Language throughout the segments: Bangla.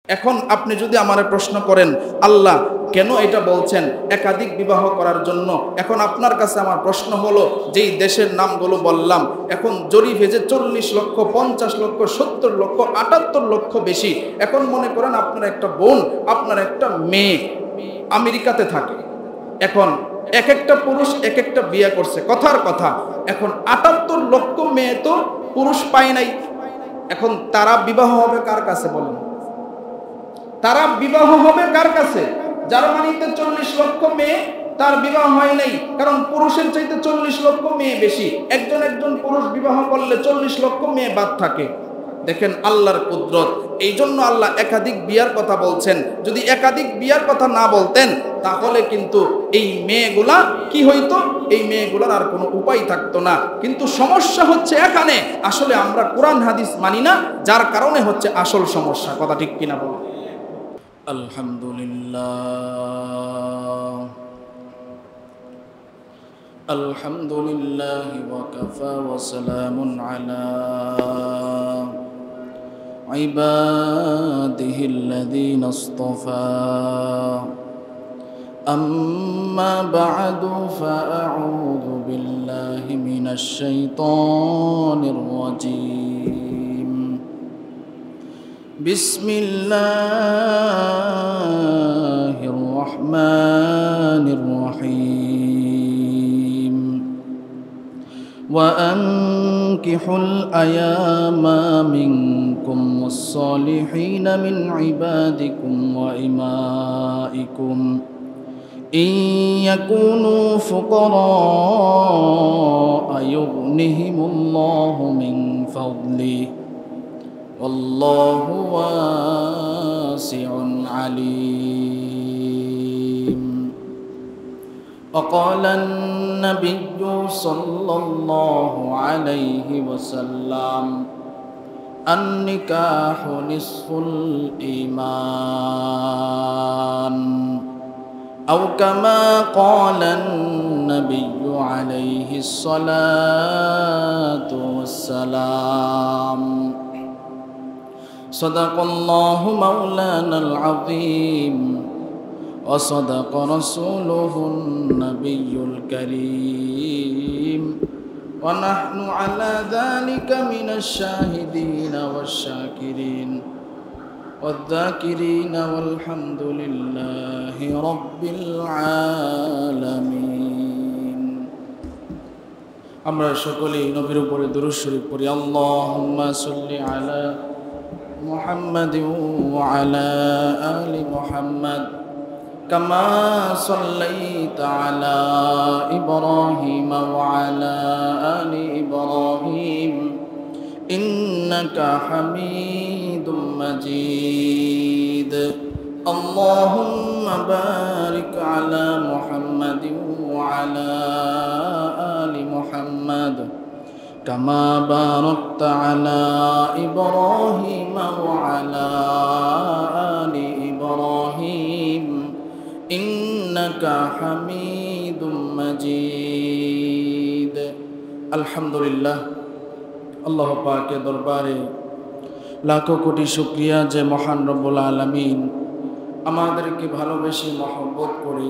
এখন আপনি যদি আমারে প্রশ্ন করেন আল্লাহ কেন এটা বলছেন একাধিক বিবাহ করার জন্য, এখন আপনার কাছে আমার প্রশ্ন হলো, যেই দেশের নামগুলো বললাম এখন জরিপ হয়েছে 40 লক্ষ, 50 লক্ষ, 70 লক্ষ, 78 লক্ষ বেশি। এখন মনে করেন আপনার একটা বোন, আপনার একটা মেয়ে আমেরিকাতে থাকে, এখন এক একটা পুরুষ এক একটা বিয়ে করছে, কথার কথা এখন 78 লক্ষ মেয়ে তো পুরুষ পায় নাই। এখন তারা বিবাহ হবে কার কাছে বলেন? তারা বিবাহ হবে কার কাছে? জার্মানিতে 40 লক্ষ মেয়ে, তার বিবাহ হয় নাই, কারণ পুরুষের চাইতে 40 লক্ষ মেয়ে বেশি। একজন একজন পুরুষ বিবাহ করলে 40 লক্ষ মেয়ে বাদ থাকে। দেখেন আল্লাহর কুদরত। এই জন্য আল্লাহ একাধিক বিয়ার কথা বলছেন। যদি একাধিক বিয়ার কথা না বলতেন তাহলে কিন্তু এই মেয়েগুলা কি হইতো? এই মেয়েগুলার আর কোনো উপায় থাকতো না। কিন্তু সমস্যা হচ্ছে এখানে, আসলে আমরা কোরআন হাদিস মানি না, যার কারণে হচ্ছে আসল সমস্যা। কথা ঠিক কিনা বলুন? আলহামদুলিল্লাহ আলহামদুলিল্লাহ ওয়া কাফা ওয়া সালামুন আলা ইবাদিহিল্লাযীনা ইসতাফা আম্মা বা'দু ফাআউযু বিল্লাহি মিনাশ শাইতানির রাজীম। বিসমিল্লাহির রহমানির রহিম। وأنكحوا الأيام منكم والصالحين من عبادكم وإمائكم إن يكونوا فقراء يغنهم الله من فضله والله واسع عليم. وقال النبي صلى الله عليه وسلم النكاح نصف الإيمان أو كما قال النبي عليه الصلاة والسلام. صدق الله مولانا العظيم وصدق رسوله النبي الكريم ونحن على ذلك من الشاهدين والشاكرين والذاكرين والحمد لله رب العالمين. আমরা সকলেই নবীর উপরে দুরূদ শরীফ পড়ি। আল্লাহুম্মা সাল্লি আলা মুহাম্মাদিন ওয়া আলা আলি মুহাম্মাদ কামা সাল্লাইতা আলা ইব্রাহিম ওয়া আলা আলি ইব্রাহিম ইন্নাকা হামিদুম মাজিদ। আল্লাহুম্মা বারিক আলা মুহাম্মাদিন ওয়া আলা আলি মুহাম্মাদ কামা বারাকতা আলা ইব্রাহিম ওয়া আলা আলি ইব্রাহিম ইন্নাকা হামিদুম মাজিদ। আলহামদুলিল্লাহ, আল্লাহ পাকের দরবারে লাখো কোটি শুকরিয়া যে মহান রব্বুল আলামিন আমাদেরকে ভালোবেসে মহব্বত করে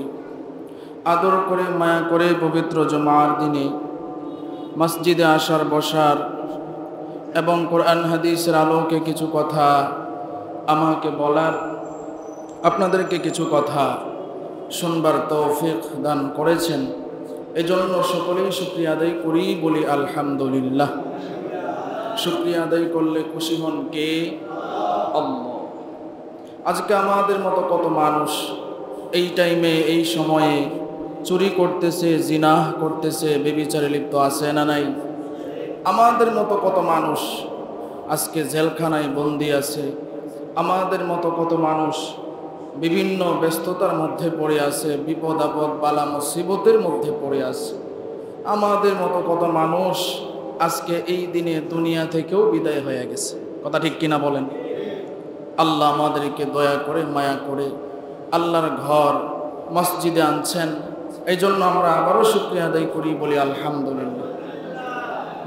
আদর করে মায়া করে পবিত্র জুমার দিনে মসজিদে আসার বসার এবং কোরআন হাদিসের আলোকে কিছু কথা আমাকে বলার, আপনাদেরকে কিছু কথা শুনবার তৌফিক দান করেছেন। এজন্য সকলেই শুকরিয়া আদায় করি, বলি আলহামদুলিল্লাহ। শুকরিয়া আদায় করলে খুশি হন কে? আল্লাহ। আজকে আমাদের মতো কত মানুষ এই টাইমে এই সময়ে চুরি করতেছে, জিনাহ করতেছে, ব্যভিচারে লিপ্ত আছে না নাই? আমাদের মতো কত মানুষ আজকে জেলখানায় বন্দী আছে। আমাদের মতো কত মানুষ বিভিন্ন ব্যস্ততার মধ্যে পড়ে আছে, বিপদ আপদ বালা মুসিবতের মধ্যে পড়ে আছে। আমাদের মতো কত মানুষ আজকে এই দিনে দুনিয়া থেকেও বিদায় হয়ে গেছে। কথা ঠিক কিনা বলেন? আল্লাহ আমাদেরকে দয়া করে মায়া করে আল্লাহর ঘর মসজিদে আনছেন, এই জন্য আমরা আবারও শুকরিয়া আদায় করি, বলি আলহামদুলিল্লাহ।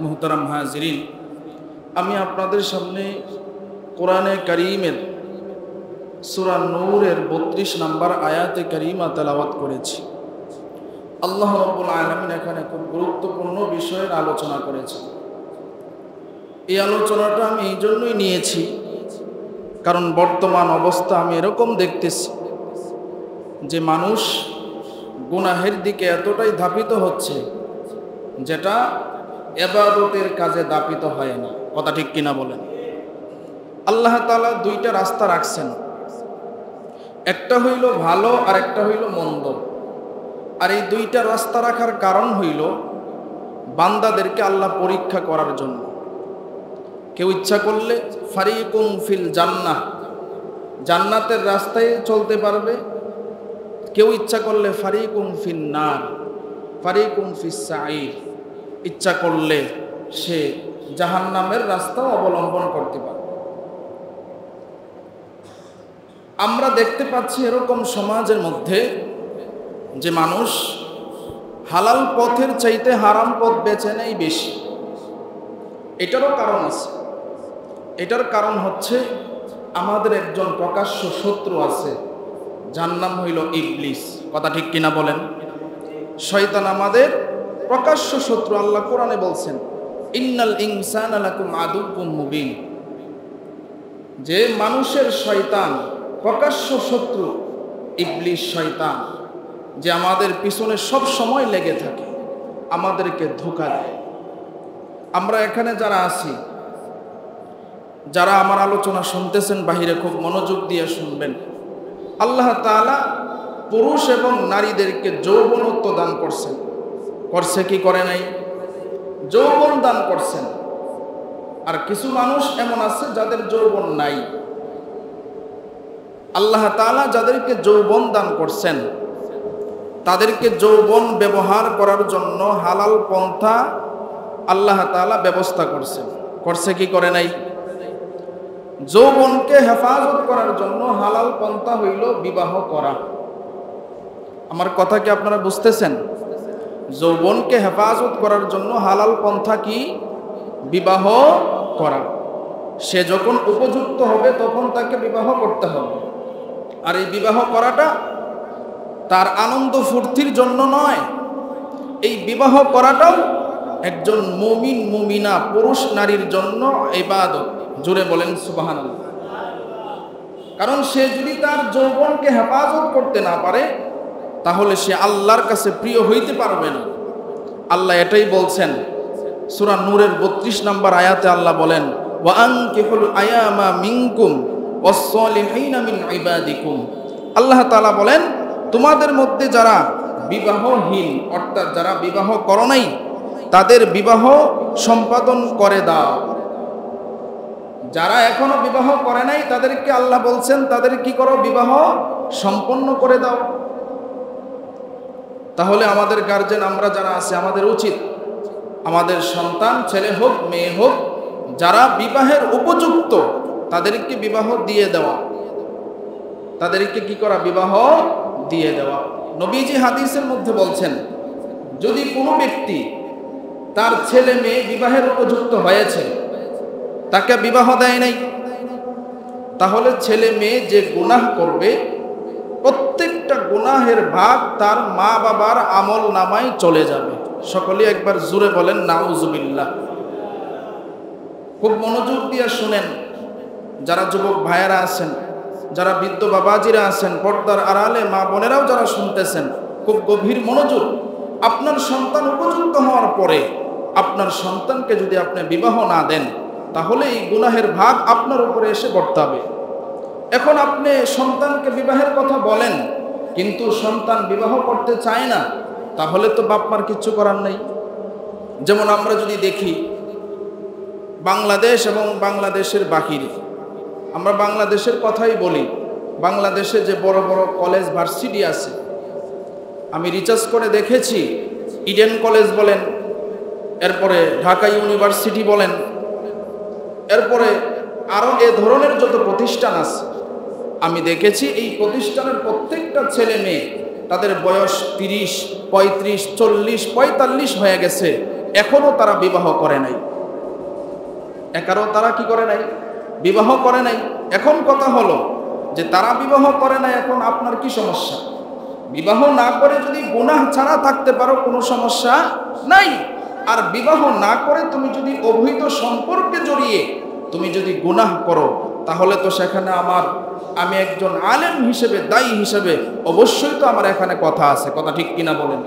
মুহতারাম হাজিরিন, আমি আপনাদের সামনে কোরআনে কারীমের সূরা নূরের 32 নম্বর আয়াতে কারিমা তেলাওয়াত করেছি। আল্লাহ রাব্বুল আলামিন এখানে খুব গুরুত্বপূর্ণ বিষয়ের আলোচনা করেছেন। এই আলোচনাটা আমি এই জন্যই নিয়েছি, কারণ বর্তমান অবস্থা আমি এরকম দেখতেছি যে মানুষ গুনাহের দিকে এতটাই ধাপিত হচ্ছে যেটা ইবাদতের কাজে দাপিত হয় না। কথা ঠিক কিনা বলেন? আল্লাহ তাআলা দুইটা রাস্তা রাখছেন, একটা হইল ভালো আর একটা হইল মন্দ। আর এই দুইটা রাস্তা রাখার কারণ হইল বান্দাদেরকে আল্লাহ পরীক্ষা করার জন্য। কেউ ইচ্ছা করলে ফারিকুম ফিল জান্নাহ, জান্নাতের রাস্তায় চলতে পারবে। কেউ ইচ্ছা করলে ফারিকুম ফিন নার, ফারিকুম ফিস সাঈর, ইচ্ছা করলে সে জাহান্নামের রাস্তাও অবলম্বন করতে পারে। আমরা দেখতে পাচ্ছি এরকম সমাজের মধ্যে যে মানুষ হালাল পথের চাইতে হারাম পথ বেছে নেয় বেশি। এটারও কারণ আছে। এটার কারণ হচ্ছে আমাদের একজন প্রকাশ্য শত্রু আছে, যার নাম হইল ইবলিস। কথা ঠিক কিনা বলেন? শয়তান আমাদের প্রকাশ্য শত্রু। আল্লাহ কোরআনে বলছেন, ইন্নাল ইনসানা লাকুম আদুউম মুবিন, যে মানুষের শয়তান প্রকাশ্য শত্রু ইবলিস শয়তান, যে আমাদের পিছনে সব সময় লেগে থাকে, আমাদেরকে ধোঁকা দেয়। আমরা এখানে যারা আছি, যারা আমার আলোচনা শুনতেছেন বাহিরে খুব মনোযোগ দিয়ে শুনবেন। আল্লাহ তাআলা পুরুষ এবং নারীদেরকে যৌবনত্ব দান করছেন। করছে কি করে নাই? যৌবন দান করছেন। আর কিছু মানুষ এমন আছে যাদের যৌবন নাই। আল্লাহ তাআলা যাদেরকে যৌবন দান করছেন তাদেরকে যৌবন ব্যবহার করার জন্য হালাল পন্থা আল্লাহ তাআলা ব্যবস্থা করছেন। করছে কি করে নাই? যৌবনকে হেফাজত করার জন্য হালাল পন্থা হইল বিবাহ করা। আমার কথা কি আপনারা বুঝতেছেন? যৌবনকে হেফাজত করার জন্য হালাল পন্থা কি? বিবাহ করা। সে যখন উপযুক্ত হবে তখন তাকে বিবাহ করতে হবে। আর এই বিবাহ করাটা তার আনন্দ ফুর্তির জন্য নয়। এই বিবাহ করাটাও একজন মুমিন মুমিনা পুরুষ নারীর জন্য ইবাদত। জোরে বলেন সুবহানাল্লাহ। কারণ সে যদি তার যৌবনকে হেফাজত করতে না পারে তাহলে সে আল্লাহর কাছে প্রিয় হইতে পারবে না। আল্লাহ এটাই বলছেন সূরা নূরের 32 নম্বর আয়াতে আল্লাহ বলেন, ওয়া আনকিহুল আয়ামা মিনকুম ওয়াস-সালিহিনা মিন ইবাদিকুম। আল্লাহ তাআলা বলেন, তোমাদের মধ্যে যারা বিবাহহীন, অর্থাৎ যারা বিবাহ করো নাই, তাদের বিবাহ সম্পাদন করে দাও। যারা এখনো বিবাহ করে নাই তাদেরকে আল্লাহ বলছেন তাদের কি করো? বিবাহ সম্পন্ন করে দাও। তাহলে আমাদের গার্জেন আমরা যারা আছে, আমাদের উচিত আমাদের সন্তান ছেলে হোক মেয়ে হোক যারা বিবাহের উপযুক্ত তাদেরকে বিবাহ দিয়ে দেওয়া। তাদেরকে কি করা? বিবাহ দিয়ে দেওয়া। নবীজি হাদিসের মধ্যে বলছেন, যদি কোনো ব্যক্তি তার ছেলে মেয়ে বিবাহের উপযুক্ত হয়েছে, তাকে বিবাহ দেয় নাই, তাহলে ছেলে মেয়ে যে গুনাহ করবে প্রত্যেকটা গুনাহের ভাগ তার মা বাবার আমল নামায় চলে যাবে। সকলে একবার জোরে বলেন নাউজুবিল্লাহ। খুব মনোযোগ দিয়ে শুনেন, যারা যুবক ভাইয়েরা আছেন, যারা বৃদ্ধ বাবাজিরা আছেন, পর্দার আড়ালে মা বোনেরাও যারা শুনতেছেন, খুব গভীর মনোযোগ। আপনার সন্তান উপযুক্ত হওয়ার পরে আপনার সন্তানকে যদি আপনি বিবাহ না দেন তাহলে এই গুনাহের ভাগ আপনার উপরে এসে বর্তাবে। এখন আপনি সন্তানকে বিবাহের কথা বলেন কিন্তু সন্তান বিবাহ করতে চায় না, তাহলে তো বাপ মার কিচ্ছু করার নেই। যেমন আমরা যদি দেখি বাংলাদেশ এবং বাংলাদেশের বাহিরে, আমরা বাংলাদেশের কথাই বলি, বাংলাদেশে যে বড় বড় কলেজ ভার্সিটি আছে, আমি রিসার্চ করে দেখেছি, ইডেন কলেজ বলেন, এরপরে ঢাকা ইউনিভার্সিটি বলেন, এরপরে আরও এ ধরনের যত প্রতিষ্ঠান আছে, আমি দেখেছি এই প্রতিষ্ঠানের প্রত্যেকটা ছেলে মেয়ে তাদের বয়স 30, 35, 40, 45 হয়ে গেছে, এখনও তারা বিবাহ করে নাই। তারা কি করে নাই? বিবাহ করে নাই। এখন কথা হলো যে তারা বিবাহ করে না, এখন আপনার কি সমস্যা? বিবাহ না করে যদি গুনাহ ছাড়া থাকতে পারো কোনো সমস্যা নাই। আর বিবাহ না করে তুমি যদি অবৈধ সম্পর্কে জড়িয়ে তুমি যদি গুনাহ করো, তাহলে তো সেখানে আমি একজন আলেম হিসেবে, দায়ী হিসেবে অবশ্যই তো আমার এখানে কথা আছে। কথা ঠিক কিনা বলেন?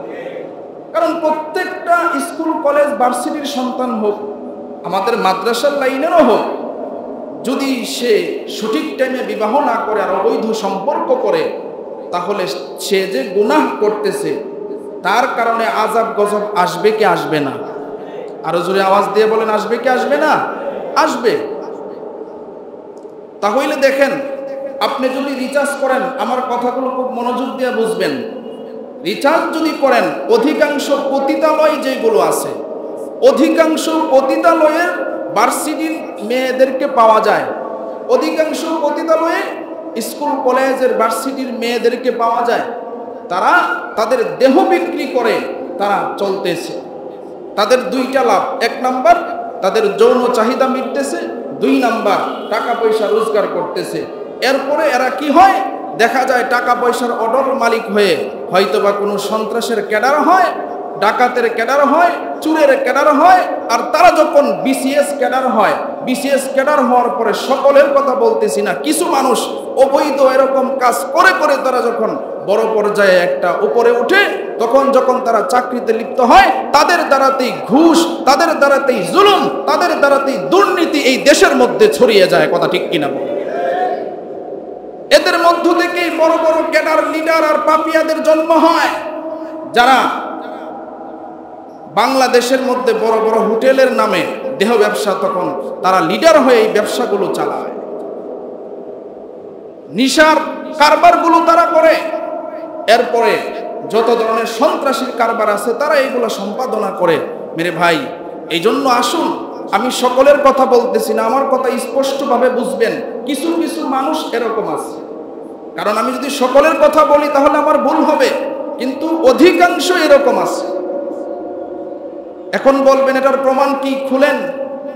কারণ প্রত্যেকটা স্কুল, কলেজ, ভার্সিটির সন্তান হোক, আমাদের মাদ্রাসার লাইনেরও হোক, যদি সে সঠিক টাইমে বিবাহ না করে আর অবৈধ সম্পর্ক করে, তাহলে সে যে গুনাহ করতেছে তার কারণে আযাব গজব আসবে কি আসবে না? আরো জোরে আওয়াজ দিয়ে বলেন, আসবে কি আসবে না? আসবে। তাহলে দেখেন, আপনি যদি রিচার্জ করেন, আমার কথাগুলো খুব মনোযোগ দিয়ে বুঝবেন, রিচার্জ যদি করেন, অধিকাংশ পতিতালয় যেগুলো আছে, অধিকাংশ পতিতালয়ের ভার্সিটির মেয়েদেরকে পাওয়া যায়, অধিকাংশ পতিতালয়ে স্কুল কলেজের ভার্সিটির মেয়েদেরকে পাওয়া যায়। তারা তাদের দেহ বিক্রি করে তারা চলতেছে। তাদের দুইটা লাভ, এক নাম্বার তাদের যৌন চাহিদা মিটতেছে, দুই নাম্বার টাকা পয়সা রোজগার করতেছে। এরপরে এরা কি হয়, দেখা যায় টাকা পয়সার অর্ডার মালিক হয়ে হয়তোবা কোনো সন্ত্রাসের ক্যাডার হয়, ডাকাতের ক্যাডার হয়, চুরের ক্যাডার হয়। আর তারা যখন বিসিএস ক্যাডার হয়, বিসিএস ক্যাডার হওয়ার পরে, সকলের কথা বলতেছি না, কিছু মানুষ অবৈধ এরকম কাজ করে করে তারা যখন বড় পর্যায়ে একটা উপরে উঠে, তখন যখন তারা চাকরিতে লিপ্ত হয়, তাদের দ্বারাতেই ঘুষ, তাদের দ্বারাতেই জুলুম, তাদের দ্বারাতেই দুর্নীতি এই দেশের মধ্যে ছড়িয়ে যায়। কথা ঠিক কিনা বল? এদের মধ্য থেকেই বড় বড় ক্যাডার, লিডার আর পাপিয়াদের জন্ম হয়, যারা বাংলাদেশের মধ্যে বড় বড় হোটেলের নামে দেহ ব্যবসা, তখন তারা লিডার হয়ে এই ব্যবসাগুলো চালায়। নিশার কারবারগুলো তারা করে। এরপরে যত ধরনের সন্ত্রাসীর কারবার আছে তারা এইগুলো সম্পাদনা করে। মেরে ভাই, এই জন্য আসুন, আমি সকলের কথা বলতেছি না, আমার কথা স্পষ্টভাবে বুঝবেন। কিছু কিছু মানুষ এরকম আছে, কারণ আমি যদি সকলের কথা বলি তাহলে আমার ভুল হবে, কিন্তু অধিকাংশ এরকম আছে। এখন বলবেন এটার প্রমাণ কি? খুলেন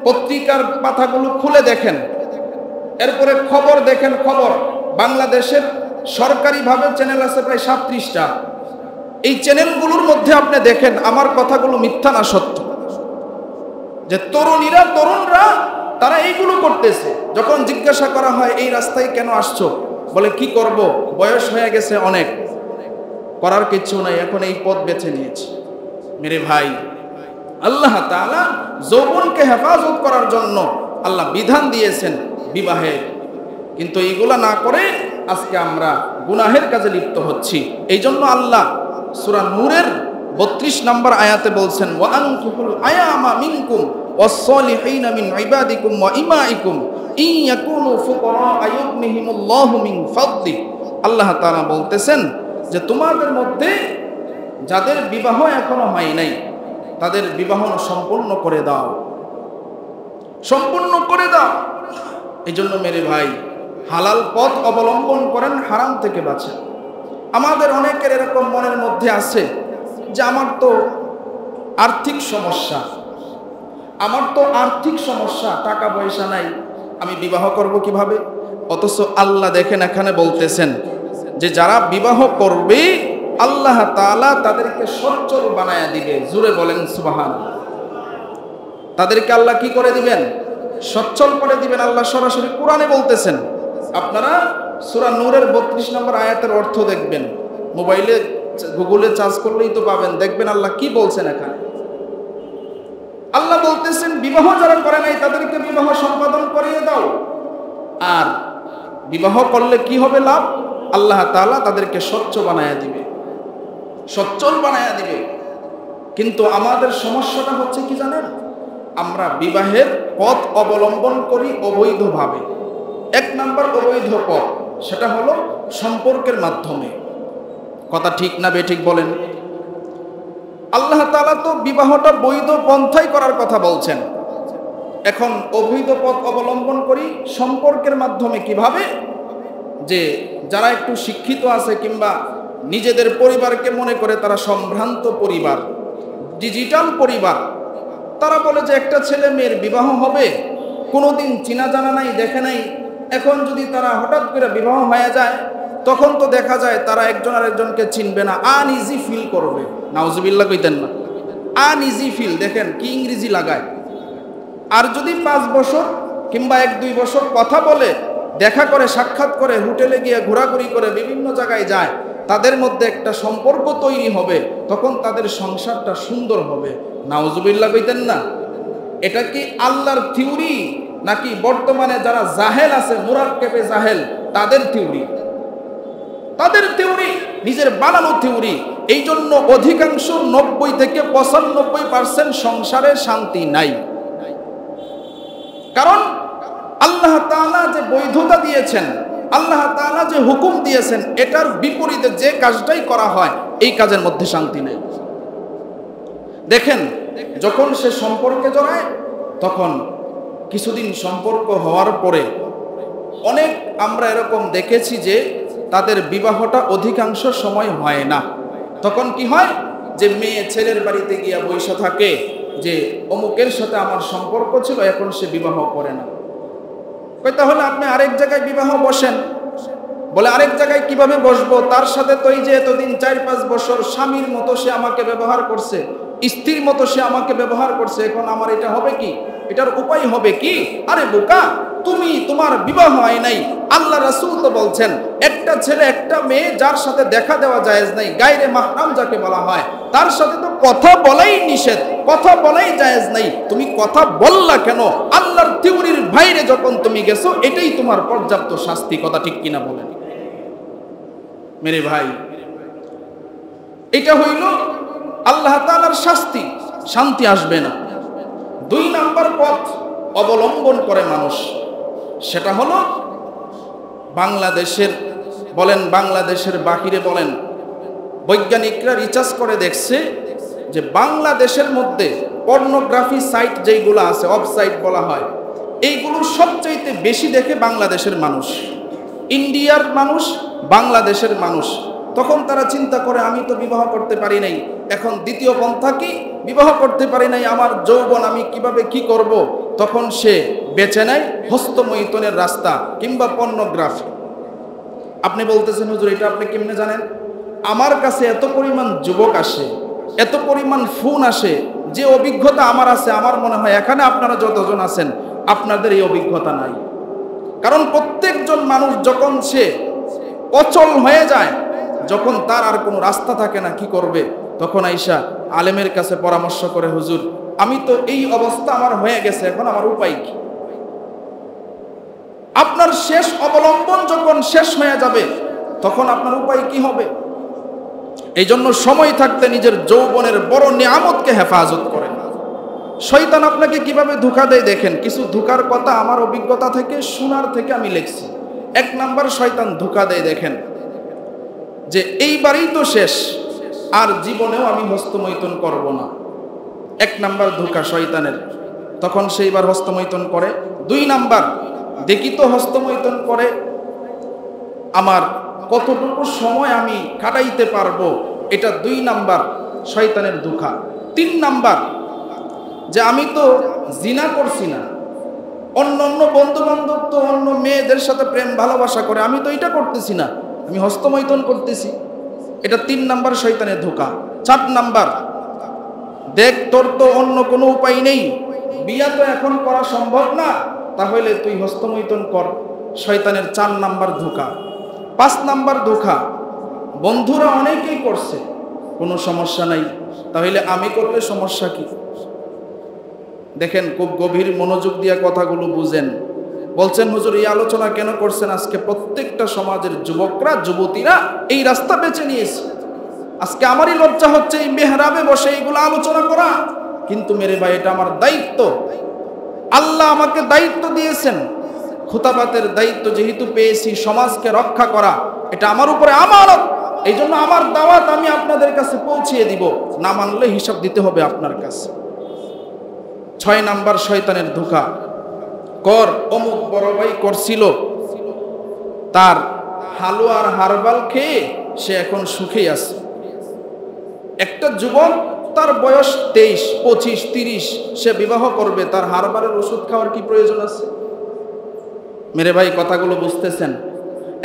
পত্রিকার পাতাগুলো, খুলে দেখেন, এরপরে খবর দেখেন। খবর বাংলাদেশের সরকারিভাবে চ্যানেল আছে প্রায় 37টা। এই চ্যানেলগুলোর মধ্যে আপনি দেখেন আমার কথাগুলো মিথ্যা না সত্য, যে তরুণরা তারা এইগুলো করতেছে। যখন জিজ্ঞাসা করা হয় এই রাস্তায় কেন আসছো, বলে কি করব, বয়স হয়ে গেছে, অনেক করার কিছু নাই, এখন এই পথ বেছে নিয়েছি। মেরে ভাই, আল্লাহ তাআলা যৌবনকে হেফাজত করার জন্য আল্লাহ বিধান দিয়েছেন বিবাহের, কিন্তু এইগুলা না করে আজকে আমরা গুনাহের কাজে লিপ্ত হচ্ছি। এই জন্য আল্লাহ সূরা নূরের 32 নম্বর আয়াতে বলছেন, ওয়া আনকিহুল আয়ামা মিনকুম ওয়াস-সালিহিনা মিন ইবাদিকুম ওয়া ইমাইকুম ইন ইয়াকুনু ফুকারা আয়ুগনিহিমুল্লাহু মিন ফাদলি। আল্লাহ তাআলা বলতেছেন যে তোমাদের মধ্যে যাদের বিবাহ এখনো হয় নাই, তাদের বিবাহ সম্পূর্ণ করে দাও, সম্পূর্ণ করে দাও। এই জন্য মেরে ভাই, হালাল পথ অবলম্বন করেন, হারাম থেকে বাঁচেন। আমাদের অনেকের এরকম মনের মধ্যে আছে যে আমার তো আর্থিক সমস্যা, টাকা পয়সা নাই, আমি বিবাহ করব কিভাবে? অথচ আল্লাহ দেখেন এখানে বলতেছেন যে যারা বিবাহ করবে আল্লাহ তাআলা তাদেরকে সচ্ছল বানায়া দিবে। জোরে বলেন সুবহানাল্লাহ। তাদেরকে আল্লাহ কি করে দিবেন? সচ্ছল করে দিবেন। আল্লাহ সরাসরি কোরআনে বলতেছেন। আপনারা সূরা নূরের 32 নম্বর আয়াতের অর্থ দেখবেন, মোবাইলে গুগলে সার্চ করলেই তো পাবেন, দেখবেন আল্লাহ কি বলছেন এখানে। আল্লাহ বলতেছেন বিবাহ যারা করে নাই তাদেরকে বিবাহ সম্পাদন করিয়ে দাও। আর বিবাহ করলে কি হবে লাভ? আল্লাহ তাআলা তাদেরকে সচ্ছল বানায়া দিবে, সচ্ছল বানায়া দিবে। কিন্তু আমাদের সমস্যাটা হচ্ছে কি জানেন? আমরা বিবাহের পথ অবলম্বন করি অবৈধভাবে। এক নাম্বার অবৈধ পথ, সেটা হলো সম্পর্কের মাধ্যমে। কথা ঠিক না বেঠিক বলেন? আল্লাহ তাআলা তো বিবাহটা বৈধ পন্থায় করার কথা বলছেন। এখন অবৈধ পথ অবলম্বন করি সম্পর্কের মাধ্যমে কিভাবে? যে যারা একটু শিক্ষিত আছে কিংবা নিজেদের পরিবারকে মনে করে তারা সম্ভ্রান্ত পরিবার, ডিজিটাল পরিবার, তারা বলে যে একটা ছেলে মেয়ের বিবাহ হবে, কোনোদিন চিনা জানা নাই, দেখে নাই, এখন যদি তারা হঠাৎ করে বিবাহ হয়ে যায়, তখন তো দেখা যায় তারা একজন আরেকজনকে চিনবে না, আনইজি ফিল করবে। নাউজুবিল্লাহ কইতেন না, আনইজি ফিল, দেখেন কি ইংরেজি লাগায়। আর যদি 5 বছর কিংবা 1-2 বছর কথা বলে, দেখা করে, সাক্ষাৎ করে, হোটেলে গিয়ে ঘোরাঘুরি করে, বিভিন্ন জায়গায় যায়, তাদের মধ্যে একটা সম্পর্ক তৈরি হবে, তখন তাদের সংসারটা সুন্দর হবে। নাউজুবিল্লাহ কইতেন না। এটা কি আল্লাহর থিওরি নাকি বর্তমানে যারা জাহেল আছে, মুরাক্কেবে জাহেল, তাদের থিওরি? তাদের থিওরি, নিজের বানানো থিওরি। এই জন্য অধিকাংশ 90 থেকে 95% সংসারে শান্তি নাই। কারণ আল্লাহ তাআলা যে বৈধতা দিয়েছেন, আল্লাহ তাআলা যে হুকুম দিয়েছেন, এটার বিপরীতে যে কাজটাই করা হয়, এই কাজের মধ্যে শান্তি নেই। দেখেন, যখন সে সম্পর্কে জড়ায়, তখন কিছুদিন সম্পর্ক হওয়ার পরে অনেক আমরা এরকম দেখেছি যে তাদের বিবাহটা অধিকাংশ সময় হয় না। তখন কি হয়, যে মেয়ে ছেলের বাড়িতে গিয়া বসে থাকে যে অমুকের সাথে আমার সম্পর্ক ছিল, এখন সে বিবাহ করে না। কই তাহলে আপনি আরেক জায়গায় বিবাহ বসেন। বলে আরেক জায়গায় কিভাবে বসবো? তার সাথে তো এই যে এতদিন 4-5 বছর স্বামীর মতো সে আমাকে ব্যবহার করছে, স্ত্রীর মতো সে আমাকে ব্যবহার করছে, এখন আমার এটা হবে কি? এটার উপায় হবে কি? আরে বোকা, তুমি, তোমার বিবাহ হয় নাই। আল্লাহ রাসূল তো বলছেন, একটা ছেলে একটা মেয়ে যার সাথে দেখা দেওয়া জায়েজ নাই, গায়রে মাহরাম যাকে বলা হয়, তার সাথে তো কথা বলাই নিষেধ, কথা বলাই জায়েজ নাই। তুমি কথা বললা কেন? আল্লাহর থিওরির বাইরে যখন তুমি গেছো, এটাই তোমার পর্যাপ্ত শাস্তি। কথা ঠিক কিনা বলেন মেরে ভাই? এটা হইল আল্লাহ তাআলার শাস্তি, শান্তি আসবে না। 2 নাম্বার পথ অবলম্বন করে মানুষ, সেটা হলো বাংলাদেশের বলেন, বাংলাদেশের বাহিরে বলেন, বৈজ্ঞানিকরা রিসার্চ করে দেখছে যে বাংলাদেশের মধ্যে পর্নোগ্রাফি সাইট যেইগুলো আছে, ওয়েবসাইট বলা হয়, এইগুলো সবচাইতে বেশি দেখে বাংলাদেশের মানুষ, ইন্ডিয়ার মানুষ, বাংলাদেশের মানুষ। তখন তারা চিন্তা করে, আমি তো বিবাহ করতে পারি নাই, এখন দ্বিতীয় পন্থা কি? বিবাহ করতে পারি নাই, আমার যৌবন আমি কিভাবে কি করব? তখন সে বেছে নেয় হস্তমৈথুনের রাস্তা কিংবা পর্নোগ্রাফি। আপনি বলতেছেন, হুজুর এটা আপনি কেমনে জানেন? আমার কাছে এত পরিমাণ যুবক আসে, এত পরিমাণ ফোন আসে, যে অভিজ্ঞতা আমার আছে, আমার মনে হয় এখানে আপনারা যতজন আছেন, আপনাদের এই অভিজ্ঞতা নাই। কারণ প্রত্যেকজন মানুষ যখন সে অচল হয়ে যায়, যখন তার আর কোনো রাস্তা থাকে না, কি করবে? তখন আইসা আলেমের কাছে পরামর্শ করে, হুজুর আমি তো এই অবস্থা আমার হয়ে গেছে, এখন আমার উপায় কি? আপনার শেষ অবলম্বন যখন শেষ হয়ে যাবে, তখন আপনার উপায় কি হবে? এই জন্য সময় থাকতে নিজের যৌবনের বড় নিয়ামতকে হেফাজত করেন। শয়তান আপনাকে কিভাবে ধোঁকা দেয় দেখেন। কিছু ধোঁকার কথা আমার অভিজ্ঞতা থেকে, শোনার থেকে আমি লিখছি। 1 নাম্বার শয়তান ধোঁকা দেয় দেখেন, যে এইবারই তো শেষ, আর জীবনেও আমি হস্তমৈথুন করব না। 1 নাম্বার ধোঁকা শয়তানের, তখন সেইবার হস্তমৈথুন করে। 2 নাম্বার, দেখি তো হস্তমৈথুন করে আমার কতটুকু সময় আমি কাটাইতে পারবো, এটা 2 নাম্বার শয়তানের ধোঁকা। 3 নাম্বার, যে আমি তো জিনা করছি না, অন্য বন্ধু বান্ধব তো অন্য মেয়েদের সাথে প্রেম ভালোবাসা করে, আমি তো এটা করতেছি না, আমি হস্তমৈথুন করতেছি। এটা 3 নাম্বার শয়তানের ধোঁকা। 4 নাম্বার, দেখ তোর তো অন্য কোনো উপায় নেই, বিয়া তো এখন করা সম্ভব না, তাহলে তুই হস্তমৈথুন কর। শয়তানের 4 নাম্বার ধোঁকা। 5 নাম্বার ধোঁকা, বন্ধুরা অনেকেই করছে, কোনো সমস্যা নাই, তাহলে আমি করলে সমস্যা কি? দেখেন, খুব গভীর মনোযোগ দিয়ে কথাগুলো বুঝেন। বলছেন, হুজুর এই আলোচনা কেন করছেন? আজকে প্রত্যেকটা সমাজের যুবকরা, যুবতীরা এই রাস্তা বেছে নিয়েছে। আজকে আমারই লজ্জা হচ্ছে এই মেহরাবে বসে এইগুলো আলোচনা করা, কিন্তু মেরে ভাই, এটা আমার দায়িত্ব। আল্লাহ আমাকে দায়িত্ব দিয়েছেন, খুতাবাতের দায়িত্ব যেহেতু পেয়েছি, সমাজকে রক্ষা করা, এটা আমার উপরে আমানত। এই জন্য আমার দাওয়াত আমি আপনাদের কাছে পৌঁছিয়ে দিব, না মানলে হিসাব দিতে হবে আপনার কাছে। 6 নাম্বার শয়তানের ধোঁকা, কর, অমুক বড় ভাই করছিল, তার হালুয়ার হারবাল খেয়ে সে এখন সুখেই আছে। একটা যুবক, তার বয়স 23, 25, 30, সে বিবাহ করবে, তার হারবারের ওষুধ খাওয়ার কি প্রয়োজন আছে? মেরে ভাই কথাগুলো বুঝতেছেন?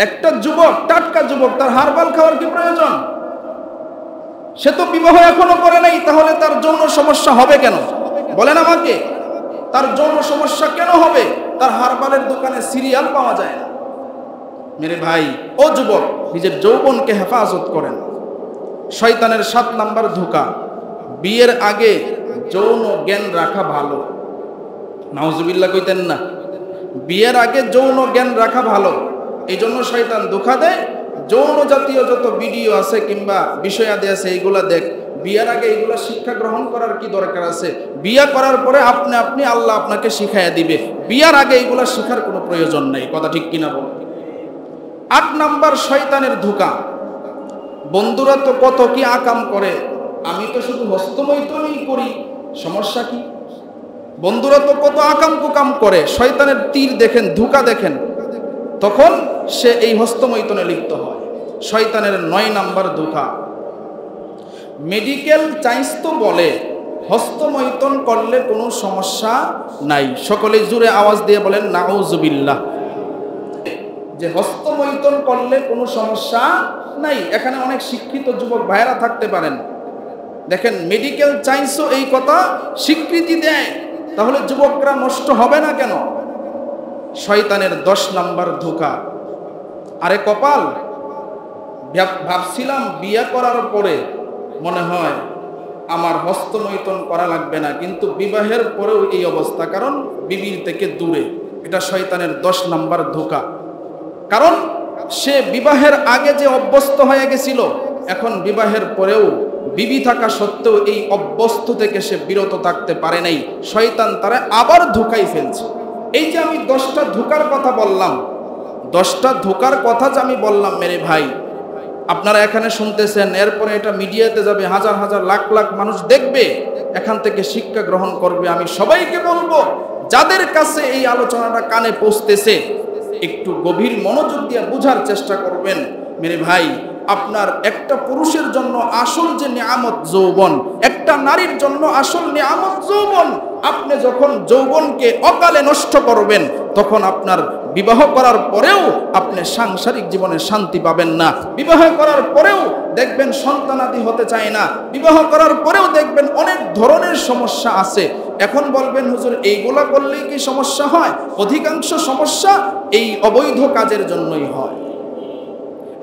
একটা যুবক, টাটকা যুবক, তার হারবাল খাওয়ার কি প্রয়োজন? সে তো বিবাহ এখনো করে নাই, তাহলে তার যৌন সমস্যা হবে কেন? বলেন আমাকে, তার যৌন সমস্যা কেন হবে? তার হারবালের দোকানে সিরিয়াল পাওয়া যায় না। মেরে ভাই ও যুবক, নিজের যৌবনকে হেফাজত করেন। শয়তানের 7 নাম্বার ধোঁকা, বিয়ের আগে যৌন জ্ঞান রাখা ভালো। নাউজুবিল্লাহ কইতেন না? বিয়ের আগে যৌন জ্ঞান রাখা ভালো। এই জন্য শয়তান ধোঁকা দেয়, যৌন জাতীয় যত ভিডিও আছে কিংবা বিষয়াদি আছে এইগুলা দেখ, বিয়ের আগে এইগুলা শিক্ষা গ্রহণ করার কি দরকার আছে? বিয়ে করার পরে আপনি আল্লাহ আপনাকে শিখাইয়া দিবে, বিয়ের আগে এইগুলা শিখার কোনো প্রয়োজন নেই। কথা ঠিক কিনা বল? 8 নাম্বার শয়তানের ধোঁকা, বন্ধুরা তো কত কি আকাম করে, আমি তো শুধু হস্তমৈথুনই করি, সমস্যা কি? বন্ধুরা তো কত আকাম কুকাম করে, শয়তানের তীর দেখেন, ধোঁকা দেখেন, তখন সে এই হস্তমৈথুনে লিপ্ত হয়। শয়তানের 9 নাম্বার ধোঁকা, মেডিকেল সায়েন্স তো বলে হস্তমৈথুন করলে কোনো সমস্যা নাই। সকলে জোরে আওয়াজ দিয়ে বলেন নাউজুবিল্লাহ। যে হস্তমৈথুন করলে কোনো সমস্যা নাই। এখানে অনেক শিক্ষিত যুবক ভাইরা থাকতে পারেন, দেখেন মেডিকেল সায়েন্সও এই কথা স্বীকৃতি দেয়, তাহলে যুবকরা নষ্ট হবে না কেন? শয়তানের 10 নাম্বার ধোঁকা, আরে কপাল, ভাবছিলাম বিয়ে করার পরে মনে হয় আমার হস্তমৈথুন করা লাগবে না, কিন্তু বিবাহের পরেও এই অবস্থা, কারণ বিবির থেকে দূরে। এটা শয়তানের 10 নাম্বার ধোঁকা। কারণ সে বিবাহের আগে যে অভ্যস্ত হয়ে গেছিল, এখন বিবাহের পরেও বিবি থাকা সত্ত্বেও এই অভ্যস্ত থেকে সে বিরত থাকতে পারে নাই। শয়তান তারা আবার ধোঁকাই ফেলছে। এই যে আমি 10টা ধোঁকার কথা বললাম, 10টা ধোঁকার কথা যে আমি বললাম মেরে ভাই, আপনারা এখানে শুনতেছেন, এরপরে এটা মিডিয়াতে যাবে, হাজার হাজার লাখ লাখ মানুষ দেখবে, এখান থেকে শিক্ষা গ্রহণ করবে। আমি সবাইকে বলবো, যাদের কাছে এই আলোচনাটা কানে পৌঁছতেছে, একটু গভীর মনোযোগ দিয়ে বোঝার চেষ্টা করবেন। মেরে ভাই, আপনার একটা পুরুষের জন্য আসল যে নিয়ামত যৌবন, একটা নারীর জন্য আসল নিয়ামত যৌবন। আপনি যখন যৌবনকে অকালে নষ্ট করবেন, তখন আপনার বিবাহ করার পরেও আপনি সাংসারিক জীবনে শান্তি পাবেন না। বিবাহ করার পরেও দেখবেন সন্তানাদি হতে চায় না। বিবাহ করার পরেও দেখবেন অনেক ধরনের সমস্যা আছে। এখন বলবেন হুজুর এইগুলা করলেই কি সমস্যা হয়? অধিকাংশ সমস্যা এই অবৈধ কাজের জন্যই হয়।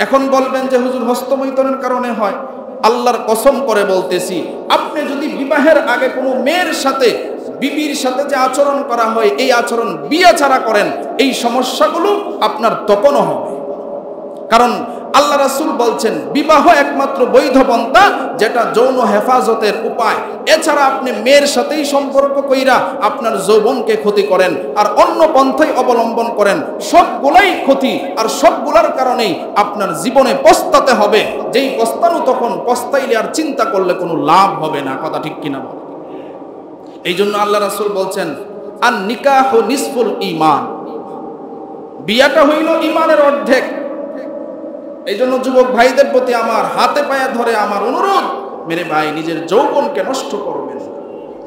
এখন বলবেন যে হুজুর হস্তমৈথুনের কারণে হয়। আল্লাহর কসম করে বলতেছি, আপনি যদি বিবাহের আগে কোনো মেয়ের সাথে, বিবির সাথে যে আচরণ করা হয়, এই আচরণ বিয়ে ছাড়া করেন, এই সমস্যাগুলো আপনার তখনও হবে। কারণ আল্লাহ রাসূল বলছেন, বিবাহ একমাত্র বৈধ পন্থা যেটা যৌন হেফাজতের উপায়। এছাড়া আপনি মেয়ের সাথেই সম্পর্ক কইরা আপনার যৌবনকে ক্ষতি করেন, আর অন্য পন্থাই অবলম্বন করেন, সবগুলাই ক্ষতি, আর সবগুলার কারণেই আপনার জীবনে পস্তাতে হবে। যেই পস্তানো, তখন পস্তাইলে আর চিন্তা করলে কোনো লাভ হবে না। কথা ঠিক কিনা বল? এই জন্য আল্লাহ রাসূল বলছেন, আন নিকাহু নিসফুল ঈমান, বিয়াটা হইল ঈমানের অর্ধেক। এই জন্য যুবক ভাইদের প্রতি আমার হাতে পায়ে ধরে আমার অনুরোধ, মেরে ভাই, নিজের যৌবনকে নষ্ট করবেন।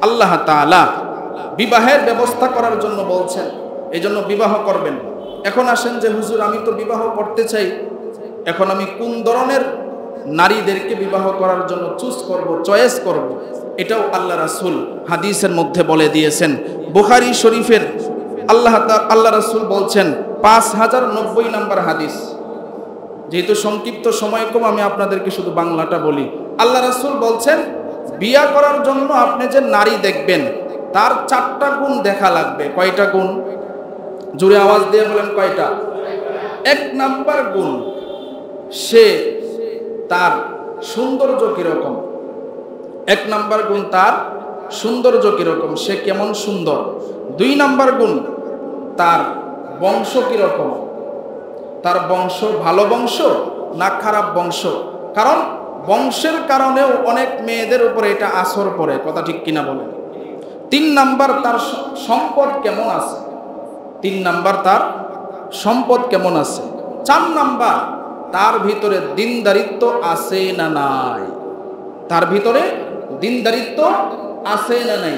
আল্লাহ তাআলা বিবাহের ব্যবস্থা করার জন্য বলছেন, এই জন্য বিবাহ করবেন। এখন আসেন যে হুজুর আমি তো বিবাহ করতে চাই, এখন আমি কোন ধরনের নারীদেরকে বিবাহ করার জন্য চুজ করব, চয়েস করব, এটাও আল্লাহ রাসূল হাদিসের মধ্যে বলে দিয়েছেন। বুখারী শরীফের আল্লাহ রাসূল বলছেন 5090 নম্বর হাদিস। যেহেতু সংক্ষিপ্ত সময় কম, আমি আপনাদেরকে শুধু বাংলাটা বলি। আল্লাহ রাসূল বলছেন, বিয়া করার জন্য আপনি যে নারী দেখবেন, তার 4টা গুণ দেখা লাগবে। কয়টা গুণ? জোরে আওয়াজ দিয়ে বলেন কয়টা? 1 নাম্বার গুণ, সে তার সৌন্দর্য কিরকম। 1 নাম্বার গুণ, তার সৌন্দর্য কিরকম, সে কেমন সুন্দর। 2 নাম্বার গুণ, তার বংশ কিরকম, তার বংশ ভালো বংশ না খারাপ বংশ। কারণ বংশের কারণেও অনেক মেয়েদের উপরে এটা আসর পড়ে। কথা ঠিক কিনা বলেন? 3 নাম্বার, তার সম্পদ কেমন আছে। 3 নাম্বার, তার সম্পদ কেমন আছে। 4 নাম্বার, তার ভিতরে দিনদারিত্ব আছে না নাই। তার ভিতরে দিনদারিত্ব আছে না নাই।